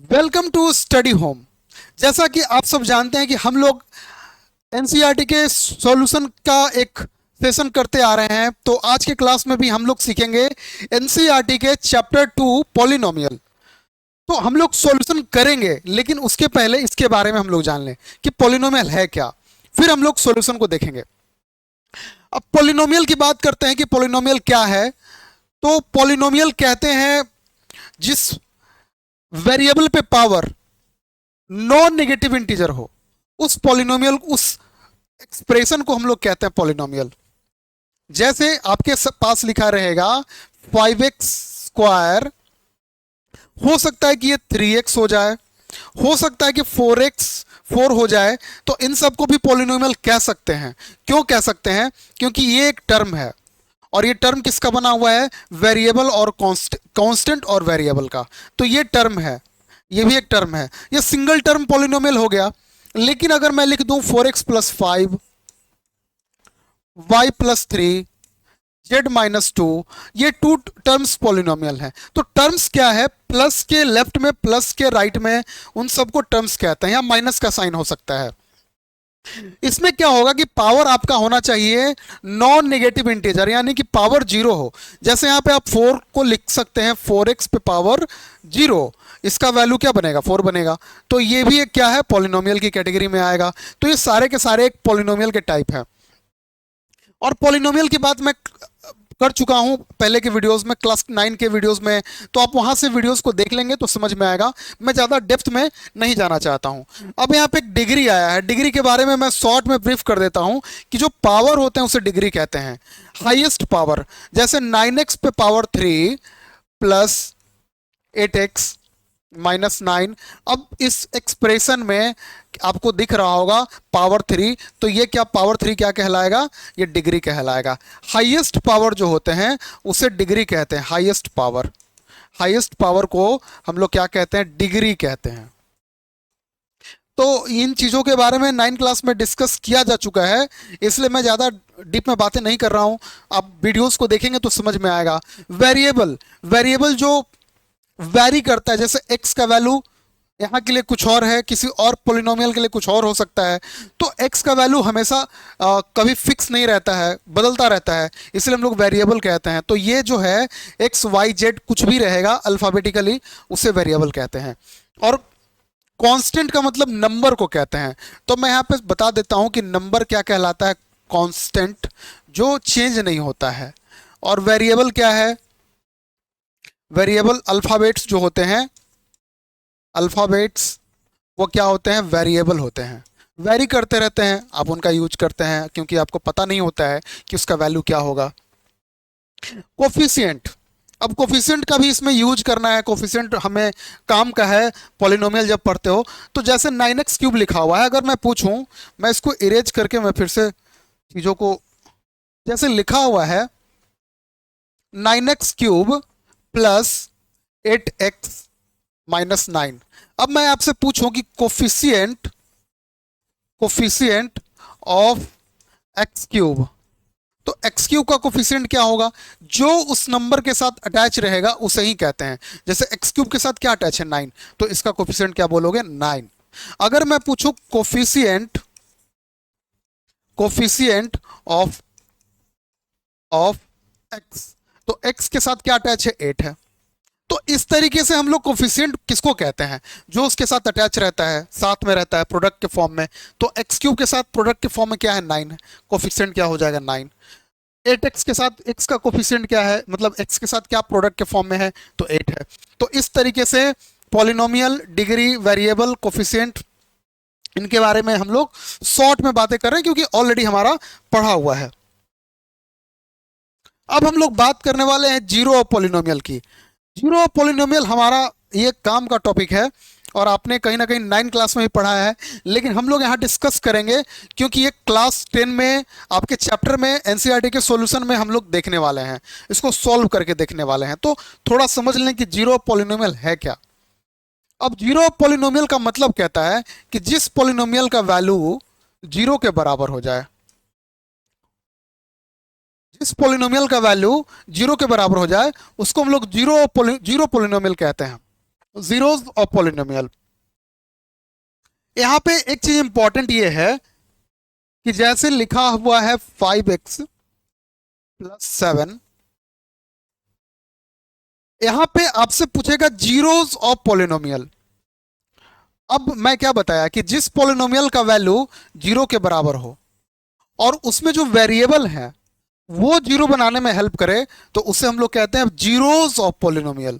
Welcome to study home. जैसा कि आप सब जानते हैं कि हम लोग एनसीईआरटी के सॉल्यूशन का एक सेशन करते आ रहे हैं, तो आज के क्लास में भी हम लोग सीखेंगे एनसीईआरटी के चैप्टर 2 पॉलिनोमियल। तो हम लोग सॉल्यूशन करेंगे, लेकिन उसके पहले इसके बारे में हम लोग जान लें कि पॉलिनोमियल है क्या, फिर हम लोग सॉल्यूशन को देखेंगे। अब पॉलिनोमियल की बात करते हैं कि पॉलिनोमियल क्या है। तो पॉलिनोमियल कहते हैं जिस वेरिएबल पे पावर नॉन नेगेटिव इंटीजर हो, उस पॉलिनोमियल, उस एक्सप्रेशन को हम लोग कहते हैं पॉलिनोमियल। जैसे आपके पास लिखा रहेगा 5x² हो सकता है कि ये 3x हो जाए, हो सकता है कि 4x 4 हो जाए। तो इन सबको भी पॉलिनोमियल कह सकते हैं। क्यों कह सकते हैं? क्योंकि ये एक टर्म है, और ये टर्म किसका बना हुआ है? वेरिएबल और कांस्टेंट और वेरिएबल का। तो ये टर्म है, ये भी एक टर्म है, ये सिंगल टर्म पॉलिनोमियल हो गया। लेकिन अगर मैं लिख दूं 4x+5 y+3 z-2, ये टू टर्म्स पॉलिनोमियल है। तो टर्म्स क्या है? प्लस के लेफ्ट में, प्लस के राइट में, उन सबको टर्म्स कहते हैं, या माइनस का साइन हो सकता है। इसमें क्या होगा कि पावर आपका होना चाहिए नॉन नेगेटिव इंटीजर, यानी कि पावर जीरो हो। जैसे यहां पे आप 4 को लिख सकते हैं 4x पे पावर जीरो, इसका वैल्यू क्या बनेगा? 4 बनेगा। तो ये भी एक क्या है? पॉलिनोमियल की कैटेगरी में आएगा। तो ये सारे के सारे एक पॉलिनोमियल के टाइप है। और पॉलिनोमियल की बात मैं कर चुका हूं पहले के वीडियोस में, क्लास 9 के वीडियोस में, तो आप वहां से वीडियोस को देख लेंगे तो समझ में आएगा। मैं ज़्यादा डेप्थ में नहीं जाना चाहता हूं। अब यहाँ पे एक डिग्री आया है, डिग्री के बारे में मैं शॉर्ट में ब्रीफ कर देता हूं कि जो पावर होते हैं उसे डिग्री कहते हैं। हाईएस्ट पावर, जैसे 9x पे पावर 3 प्लस 8x -9। अब इस एक्सप्रेशन में आपको दिख रहा होगा पावर 3, तो ये क्या, पावर 3 क्या कहलाएगा? ये डिग्री कहलाएगा। हाईएस्ट पावर जो होते हैं उसे डिग्री कहते हैं, हाईएस्ट पावर। हाईएस्ट पावर को हम लोग क्या कहते हैं? डिग्री कहते हैं। तो इन चीज़ों के बारे में 9 क्लास में डिस्कस किया जा चुका है, इसलिए मैं ज़्यादा डीप में बातें नहीं कर रहा हूँ। आप वीडियोस को देखेंगे तो समझ में आएगा। वेरिएबल, वेरिएबल जो वैरी करता है, जैसे x का वैल्यू यहाँ के लिए कुछ और है, किसी और पॉलिनोमियल के लिए कुछ और हो सकता है। तो x का वैल्यू हमेशा कभी फिक्स नहीं रहता है, बदलता रहता है, इसलिए हम लोग वेरिएबल कहते हैं। तो ये जो है x y z कुछ भी रहेगा अल्फ़ाबेटिकली, उसे वेरिएबल कहते हैं। और कांस्टेंट का मतलब नंबर को कहते हैं। तो मैं यहाँ पे बता देता हूँ कि नंबर क्या कहलाता है? कांस्टेंट, जो चेंज नहीं होता है। और वेरिएबल क्या है? वेरिएबल अल्फ़ाबेट्स जो होते हैं, अल्फ़ाबेट्स वो क्या होते हैं? वेरिएबल होते हैं, वेरी करते रहते हैं, आप उनका यूज करते हैं क्योंकि आपको पता नहीं होता है कि उसका वैल्यू क्या होगा। कोफिशिएंट, अब कोफिशिएंट का भी इसमें यूज करना है। कोफिशिएंट हमें काम का है पॉलिनोमियल जब पढ़ते हो। तो जैसे 9x³ लिखा हुआ है, अगर मैं पूछूं, मैं इसको इरेज करके मैं फिर से चीज़ों को, जैसे लिखा हुआ है 9x³ प्लस 8x -9। अब मैं आपसे पूछूं कि कोफिशिएंट, कोफिशिएंट ऑफ x³, तो x³ का कोफिशिएंट क्या होगा? जो उस नंबर के साथ अटैच रहेगा उसे ही कहते हैं। जैसे x³ के साथ क्या अटैच है? 9, तो इसका कोफिशिएंट क्या बोलोगे? 9। अगर मैं पूछूं coefficient, coefficient of of x, तो x के साथ क्या अटैच है? 8 है। तो इस तरीके से हम लोग कोफिशिएंट किसको कहते हैं? जो उसके साथ अटैच रहता है, साथ में रहता है प्रोडक्ट के फॉर्म में। तो x³ के साथ प्रोडक्ट के फॉर्म में क्या है? 9 है। कोफिशिएंट क्या हो जाएगा? 9। 8x के साथ x का कोफिशिएंट क्या है, मतलब x के साथ क्या प्रोडक्ट के फॉर्म में है? तो 8 है। तो इस तरीके से पॉलिनोमियल, डिग्री, वेरिएबल, कोफिशिएंट, इनके बारे में हम लोग शॉर्ट में बातें कर रहे हैं क्योंकि ऑलरेडी हमारा पढ़ा हुआ है। अब हम लोग बात करने वाले हैं जीरो ऑफ पॉलिनोमियल की। जीरो ऑफ पॉलिनोमियल हमारा ये काम का टॉपिक है, और आपने कहीं ना कहीं 9 क्लास में भी पढ़ा है, लेकिन हम लोग यहाँ डिस्कस करेंगे क्योंकि ये क्लास 10 में आपके चैप्टर में एनसीईआरटी के सॉल्यूशन में हम लोग देखने वाले हैं, इसको सॉल्व करके देखने वाले हैं। तो थोड़ा समझ लें कि जीरो ऑफ पॉलिनोमियल है क्या। अब जीरो ऑफ पॉलिनोमियल का मतलब कहता है कि जिस पॉलिनोमियल का वैल्यू जीरो के बराबर हो जाए, जिस पॉलिनोमियल का वैल्यू जीरो के बराबर हो जाए उसको हम लोग जीरो पॉलिनोमियल कहते हैं। Zeros of polynomial. यहां पे एक चीज इंपॉर्टेंट ये है कि जैसे लिखा हुआ है 5x + 7, यहां पे आपसे पूछेगा जीरोस ऑफ पॉलिनोमियल। अब मैं क्या बताया कि जिस पॉलिनोमियल का वैल्यू जीरो के बराबर हो और उसमें जो वेरिएबल है वो जीरो बनाने में हेल्प करे, तो उसे हम लोग कहते हैं जीरोस ऑफ पॉलिनोमियल।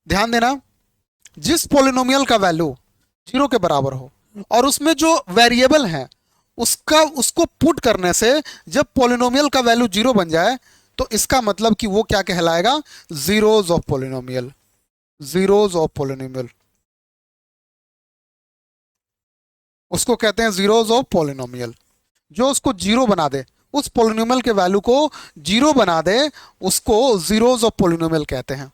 ध्यान देना, जिस पॉलिनोमियल का वैल्यू जीरो के बराबर हो और उसमें जो वेरिएबल है उसको पुट करने से जब पॉलिनोमियल का वैल्यू जीरो बन जाए, तो इसका मतलब कि वो क्या कहलाएगा, zeros of polynomial. Zeros of polynomial, उसको कहते हैं जीरोस ऑफ पॉलिनोमियल। जो उसको जीरो बना दे, उस पॉलिनोमियल के वैल्यू को जीरो बना दे, उसको जीरोस ऑफ पॉलिनोमियल कहते हैं।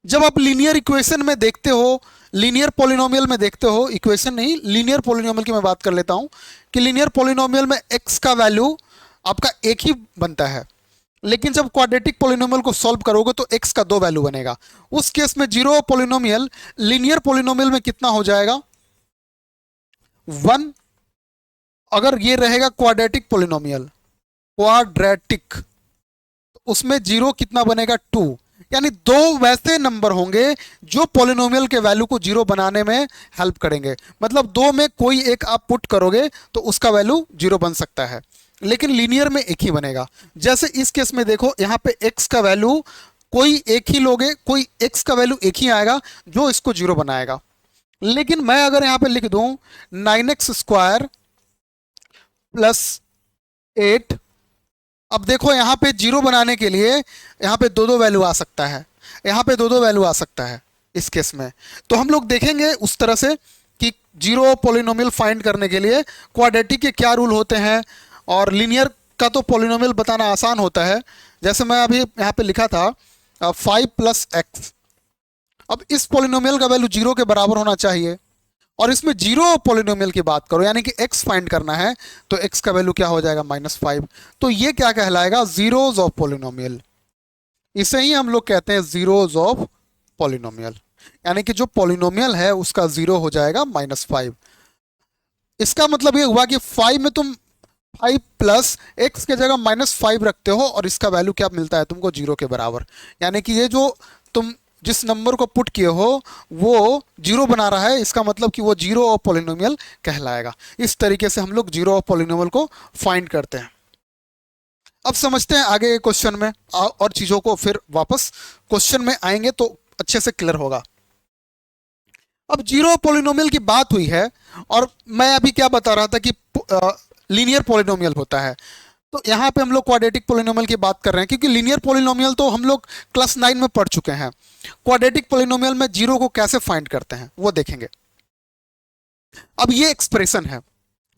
जब आप लीनियर इक्वेशन में देखते हो, लीनियर पॉलिनोमियल में देखते हो, इक्वेशन नहीं, लीनियर पॉलिनोमियल की मैं बात कर लेता हूं कि लीनियर पॉलिनोमियल में x का वैल्यू आपका एक ही बनता है, लेकिन जब क्वाड्रेटिक पॉलिनोमियल को सॉल्व करोगे तो x का दो वैल्यू बनेगा। उस केस में जीरो पॉलिनोमियल लीनियर पॉलिनोमियल में कितना हो जाएगा, 1। अगर ये रहेगा क्वाड्रेटिक पॉलिनोमियल, क्वाड्रेटिक, उसमें जीरो कितना बनेगा, 2। यानी दो वैसे नंबर होंगे जो पॉलिनोमियल के वैल्यू को जीरो बनाने में हेल्प करेंगे। मतलब दो में कोई एक आप पुट करोगे तो उसका वैल्यू जीरो बन सकता है, लेकिन लीनियर में एक ही बनेगा। जैसे इस केस में देखो, यहाँ पे x का वैल्यू कोई एक ही लोगे, कोई x का वैल्यू एक ही आएगा जो इसको जीरो बनाएगा। लेकिन मैं अगर यहाँ पे लिख दूं 9x² + 8, अब देखो यहाँ पे जीरो बनाने के लिए यहाँ पे दो दो वैल्यू आ सकता है, यहाँ पे दो दो वैल्यू आ सकता है इस केस में। तो हम लोग देखेंगे उस तरह से कि जीरो पॉलिनोमियल फाइंड करने के लिए क्वाड्रेटिक के क्या रूल होते हैं, और लीनियर का तो पॉलिनोमियल बताना आसान होता है। जैसे मैं अभी यहाँ पे लिखा था 5 + x। अब इस पॉलिनोमियल का वैल्यू जीरो के बराबर होना चाहिए, और इसमें जीरो पॉलिनोमियल की बात करो यानी कि x फाइंड करना है, तो x का वैल्यू क्या हो जाएगा, -5। तो ये क्या कहलाएगा, जीरोस ऑफ पॉलिनोमियल। इसे ही हम लोग कहते हैं जीरोस ऑफ पॉलिनोमियल, यानी कि जो पॉलिनोमियल है उसका जीरो हो जाएगा -5। इसका मतलब ये हुआ कि 5 में तुम 5 प्लस x के जगह -5 रखते हो और इसका वैल्यू क्या मिलता है तुमको, जीरो के बराबर। यानी कि ये जो तुम जिस नंबर को पुट किए हो वो जीरो बना रहा है, इसका मतलब कि वो जीरो ऑफ पॉलिनोमियल कहलाएगा। इस तरीके से हम लोग जीरो ऑफ पॉलिनोमियल को फाइंड करते हैं। अब समझते हैं आगे क्वेश्चन में, और चीजों को फिर वापस क्वेश्चन में आएंगे तो अच्छे से क्लियर होगा। अब जीरो पॉलिनोमियल की बात हुई है, और मैं अभी क्या बता रहा था कि लीनियर पॉलिनोमियल होता है। तो यहाँ पे हम लोग क्वाड्रेटिक पॉलिनोमियल की बात कर रहे हैं, क्योंकि लीनियर पॉलिनोमियल तो हम लोग क्लास 9 में पढ़ चुके हैं। क्वाड्रेटिक पॉलिनोमियल में जीरो को कैसे फाइंड करते हैं वो देखेंगे। अब ये एक्सप्रेशन है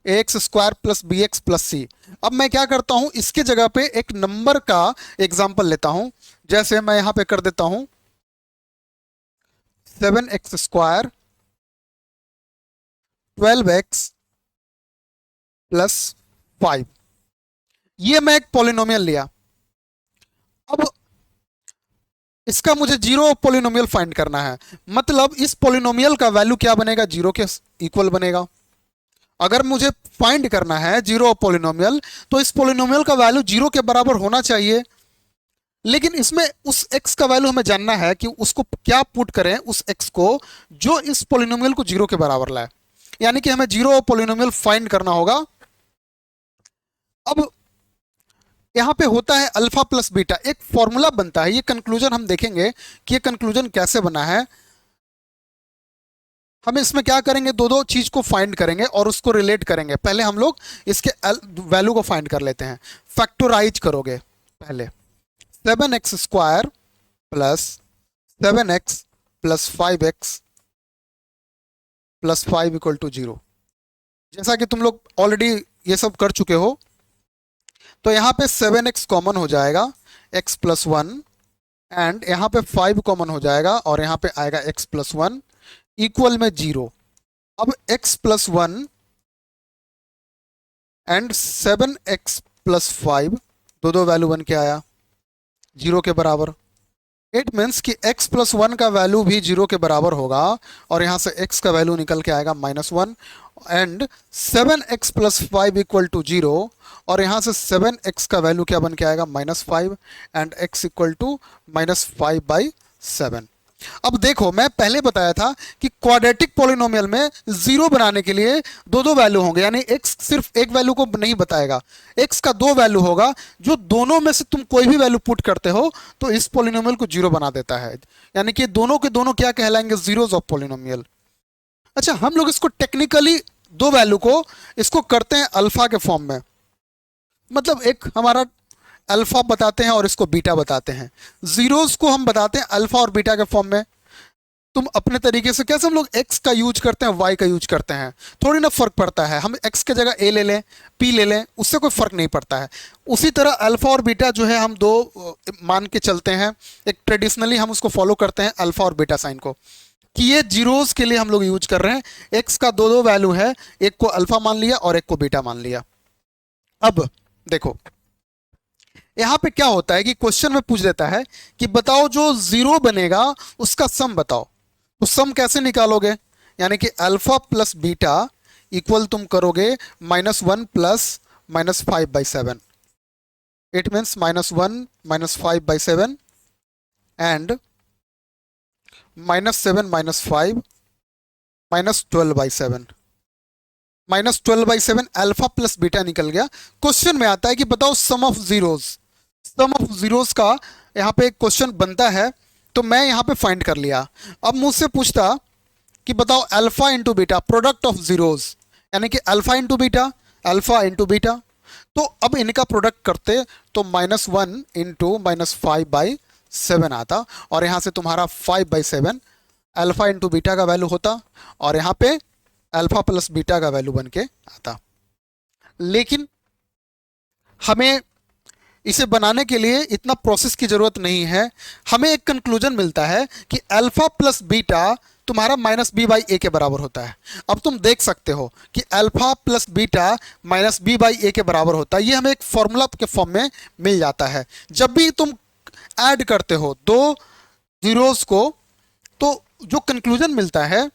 ax² + bx + c। अब मैं क्या करता हूं, इसके जगह पे एक नंबर का एग्जांपल लेता हूं। जैसे मैं यहां पे कर देता हूं 7x² 12x + 5। ये मैं एक पॉलिनोमियल लिया। अब इसका मुझे जीरो पॉलिनोमियल फाइंड करना है, मतलब इस पॉलिनोमियल का वैल्यू क्या बनेगा, जीरो के इक्वल बनेगा। अगर मुझे फाइंड करना है जीरो पॉलिनोमियल, तो इस पॉलिनोमियल का वैल्यू जीरो के बराबर होना चाहिए। लेकिन इसमें उस x का वैल्यू हमें जानना है कि उसको क्या पुट करें, उस x को जो इस पॉलिनोमियल को जीरो के बराबर लाए। यानी कि हमें जीरो पॉलिनोमियल फाइंड करना होगा। अब यहां पे होता है अल्फा प्लस बीटा, एक फॉर्मूला बनता है। ये कंक्लूजन हम देखेंगे कि ये कंक्लूजन कैसे बना है। हम इसमें क्या करेंगे, दो दो चीज को फाइंड करेंगे और उसको रिलेट करेंगे। पहले हम लोग इसके वैल्यू को फाइंड कर लेते हैं। फैक्टोराइज करोगे पहले, 7x² + 7x + 5x + 5 = 0। जैसा कि तुम लोग ऑलरेडी ये सब कर चुके हो, तो यहाँ पे 7x कॉमन हो जाएगा, x + 1, एंड यहाँ पे 5 कॉमन हो जाएगा और यहाँ पे आएगा x + 1 इक्वल में 0। अब x + 1 एंड 7x + 5 दो दो वैल्यू बन के आया 0 के बराबर। इट मीन्स कि x प्लस वन का वैल्यू भी जीरो के बराबर होगा, और यहाँ से x का वैल्यू निकल के आएगा -1, and 7x plus five equal to zero, और यहाँ से 7x का वैल्यू क्या बन के आएगा -5, एंड x इक्वल टू -5/7। अब देखो, मैं पहले बताया था कि क्वाड्रेटिक पॉलिनोमियल में जीरो बनाने के लिए दो दो वैल्यू होंगे, यानी x सिर्फ एक वैल्यू को नहीं बताएगा, x का दो वैल्यू होगा, जो दोनों में से तुम कोई भी वैल्यू पुट करते हो तो इस पॉलिनोमियल को जीरो बना देता है, यानी कि दोनों के दोनों क्या कहलाएंगे, जीरोज ऑफ पॉलिनोमियल। अच्छा, हम लोग इसको टेक्निकली दो वैल्यू को इसको करते हैं अल्फा के फॉर्म में, मतलब एक हमारा अल्फा बताते हैं और इसको बीटा बताते हैं, जीरोस को हम बताते हैं अल्फा और बीटा के फॉर्म में। तुम अपने तरीके से, कैसे हम लोग x का यूज करते हैं, y का यूज करते हैं, थोड़ी ना फर्क पड़ता है, हम x के जगह a ले लें, p ले लें, उससे कोई फर्क नहीं पड़ता है। उसी तरह अल्फा और बीटा जो है हम दो मान के चलते हैं, एक ट्रेडिशनली हम उसको फॉलो करते हैं अल्फा और बीटा साइन को, कि ये जीरोस के लिए हम लोग यूज कर रहे हैं, x का दो दो वैल्यू है, एक को अल्फा मान लिया और एक को बीटा मान लिया। अब देखो, यहां पे क्या होता है कि क्वेश्चन में पूछ देता है कि बताओ जो जीरो बनेगा उसका सम बताओ, तो सम कैसे निकालोगे, यानी कि अल्फा प्लस बीटा इक्वल तुम करोगे -1 plus -5/7, it means -1 -5/7 and -7 -5 -12/7, -12/7 alpha plus beta निकल गया। क्वेश्चन में आता है कि बताओ sum of zeros, sum of zeros का यहाँ पे क्वेश्चन बनता है, तो मैं यहाँ पे फाइंड कर लिया। अब मुझसे पूछता कि बताओ alpha into beta, product of zeros, यानी कि alpha into beta, alpha into beta, तो अब इनका प्रोडक्ट करते तो -1 इंटू -5/7 आता, और यहाँ से तुम्हारा 5/7 अल्फा इंटू बीटा का वैल्यू होता, और यहाँ पे अल्फा प्लस बीटा का वैल्यू बन के आता। लेकिन हमें इसे बनाने के लिए इतना प्रोसेस की जरूरत नहीं है, हमें एक कंक्लूजन मिलता है कि अल्फा प्लस बीटा तुम्हारा -b/a के बराबर होता है। अब तुम देख सकते हो कि अल्फा प्लस बीटा -b/a के बराबर होता है, ये हमें एक फॉर्मूला के फॉर्म में मिल जाता है। जब भी तुम ऐड करते हो दो जीरोस को, तो जो कंक्लूजन मिलता है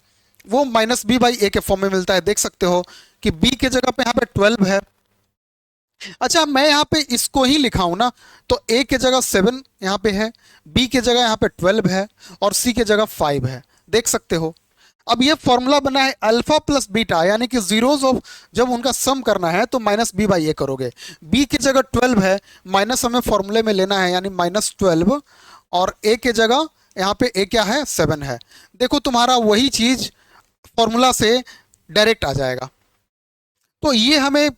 वो -b/a के फॉर्म में मिलता है। देख सकते हो कि b के जगह पे यहाँ पे 12 है। अच्छा, मैं यहाँ पे इसको ही लिखा हूं ना, तो a के जगह 7 यहाँ पे है, b के जगह यहाँ पे 12 है, और c के जगह 5 है। देख सकते हो, अब ये फॉर्मूला बना है अल्फा प्लस बीटा, यानी कि जीरोज ऑफ जब उनका सम करना है तो -b/a करोगे। b की जगह 12 है, माइनस हमें फॉर्मूले में लेना है, यानी -12, और a के जगह यहाँ पे a क्या है, 7 है। देखो, तुम्हारा वही चीज फॉर्मूला से डायरेक्ट आ जाएगा। तो ये हमें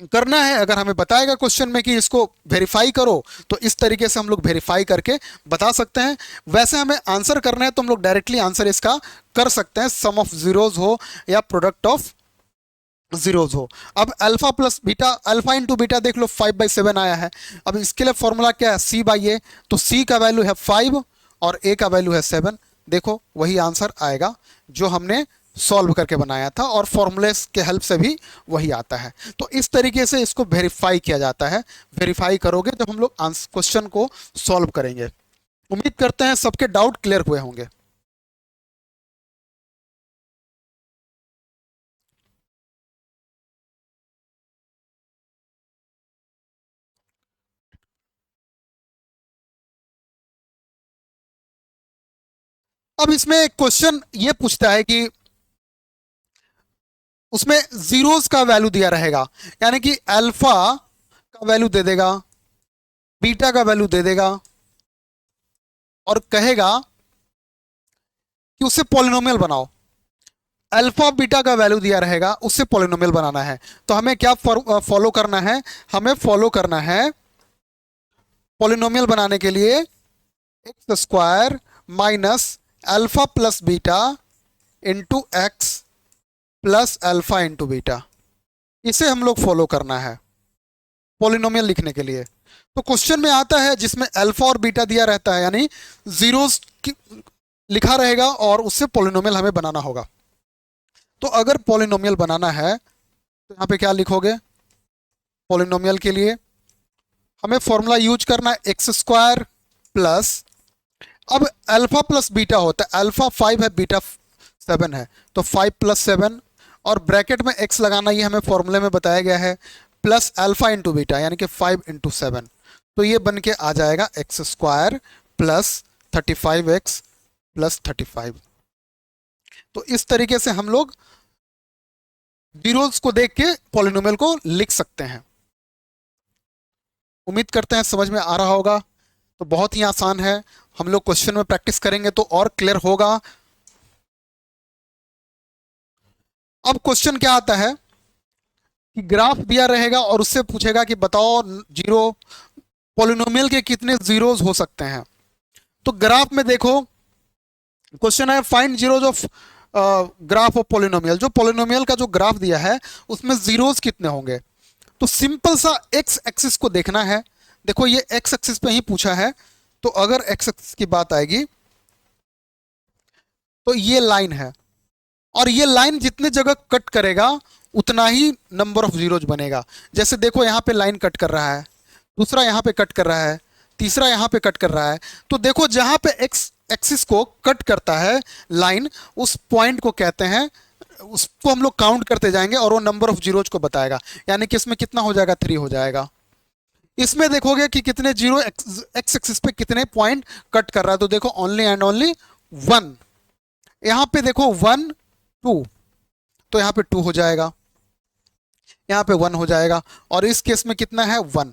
करना है, अगर हमें बताएगा क्वेश्चन में कि इसको वेरीफाई करो, तो इस तरीके से हम लोग वेरीफाई करके बता सकते हैं। वैसे हमें आंसर करना है तो हम लोग डायरेक्टली आंसर इसका कर सकते हैं, सम ऑफ जीरोज हो या प्रोडक्ट ऑफ जीरोज हो। अब alpha plus beta, alpha into beta देख लो, 5/7 आया है। अब इसके लिए फॉर्मूला क्या है, c/a, तो c का वैल्यू है 5 और a का वैल्यू है 7। देखो, वही आंसर आएगा जो हमने सॉल्व करके बनाया था, और फॉर्मूले के हेल्प से भी वही आता है। तो इस तरीके से इसको वेरीफाई किया जाता है। वेरीफाई करोगे जब हम लोग क्वेश्चन को सॉल्व करेंगे। उम्मीद करते हैं सबके डाउट क्लियर हुए होंगे। अब इसमें क्वेश्चन ये पूछता है कि उसमें जीरोस का वैल्यू दिया रहेगा, यानी कि अल्फा का वैल्यू दे देगा, बीटा का वैल्यू दे देगा, और कहेगा कि उससे पॉलिनोमियल बनाओ। अल्फा बीटा का वैल्यू दिया रहेगा, उससे पॉलिनोमियल बनाना है। तो हमें क्या फॉलो करना है, हमें फॉलो करना है पॉलिनोमियल बनाने के लिए x² minus alpha plus beta into x plus alpha into beta, इसे हम लोग फॉलो करना है पॉलिनोमियल लिखने के लिए। तो क्वेश्चन में आता है जिसमें अल्फा और बीटा दिया रहता है, यानी जीरोस लिखा रहेगा, और उससे पॉलिनोमियल हमें बनाना होगा। तो अगर पॉलिनोमियल बनाना है तो यहाँ पे क्या लिखोगे, पॉलिनोमियल के लिए हमें फॉर्मूला यूज करना है x² प्लस अब अल्फा प्लस बीटा होता है, अल्फा 5 है, बीटा 7 है, तो 5 प्लस 7 और ब्रैकेट में x लगाना, ये हमें फॉर्मूले में बताया गया है, प्लस अल्फा इंटू बीटा यानी कि 5 इंटू 7, तो ये बन के आ जाएगा x square plus 35x plus 35। तो इस तरीके से हम लोग जीरोस को देख के पॉलिनोमियल को लिख सकते हैं। उम्मीद करते हैं समझ में आ रहा होगा। तो बहुत ही आसान है, हम लोग क्वेश्चन में प्रैक्टिस करेंगे तो और क्लियर होगा। अब क्वेश्चन क्या आता है कि ग्राफ दिया रहेगा और उससे पूछेगा कि बताओ जीरो पॉलिनोमियल के कितने जीरोस हो सकते हैं। तो ग्राफ में देखो क्वेश्चन है find zeros of graph of polynomial. जो पॉलिनोमियल का जो ग्राफ दिया है उसमें जीरोस कितने होंगे। तो सिंपल सा एक्स एक्सिस को देखना है। देखो ये एक्स एक्सिस पे ही पूछा है, तो अगर एक्स एक्सिस की बात आएगी तो ये लाइन है, और ये लाइन जितने जगह कट करेगा उतना ही नंबर ऑफ जीरोज बनेगा। जैसे देखो यहाँ पे लाइन कट कर रहा है, दूसरा यहाँ पे कट कर रहा है, तीसरा यहाँ पे कट कर रहा है। तो देखो जहाँ पे एक्स एक्सिस को कट करता है लाइन, उस पॉइंट को कहते हैं, उसको हम लोग काउंट करते जाएंगे और वो नंबर ऑफ जीरोज को बताएगा। यानी कि इसमें कितना हो जाएगा, 3 हो जाएगा। इसमें देखोगे कि कितने जीरो एक्स एक्सिस पे कितने पॉइंट कट कर रहा है, तो देखो ओनली एंड ओनली 1। यहाँ पे देखो 1 2, तो यहाँ पे 2 हो जाएगा, यहाँ पे 1 हो जाएगा, और इस केस में कितना है 1,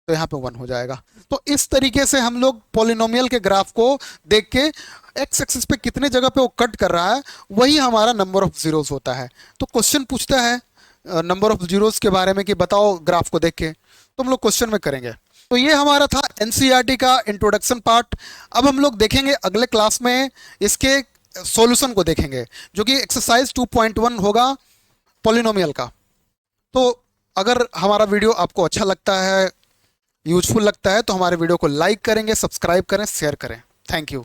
तो यहाँ पे 1 हो जाएगा। तो इस तरीके से हम लोग पॉलिनोमियल के ग्राफ को देख के एक्स एक्सिस पे कितने जगह पे वो कट कर रहा है वही हमारा नंबर ऑफ जीरोस होता है। तो क्वेश्चन पूछता है नंबर ऑफ जीरोस के बारे में कि बताओ ग्राफ को देख के, तो हम लोग क्वेश्चन में करेंगे। तो ये हमारा था एनसीईआरटी का इंट्रोडक्शन पार्ट। अब हम लोग देखेंगे अगले क्लास में इसके सॉल्यूशन को देखेंगे, जो कि एक्सरसाइज 2.1 होगा पॉलिनोमियल का। तो अगर हमारा वीडियो आपको अच्छा लगता है, यूजफुल लगता है, तो हमारे वीडियो को लाइक करेंगे, सब्सक्राइब करें, शेयर करें। Thank you.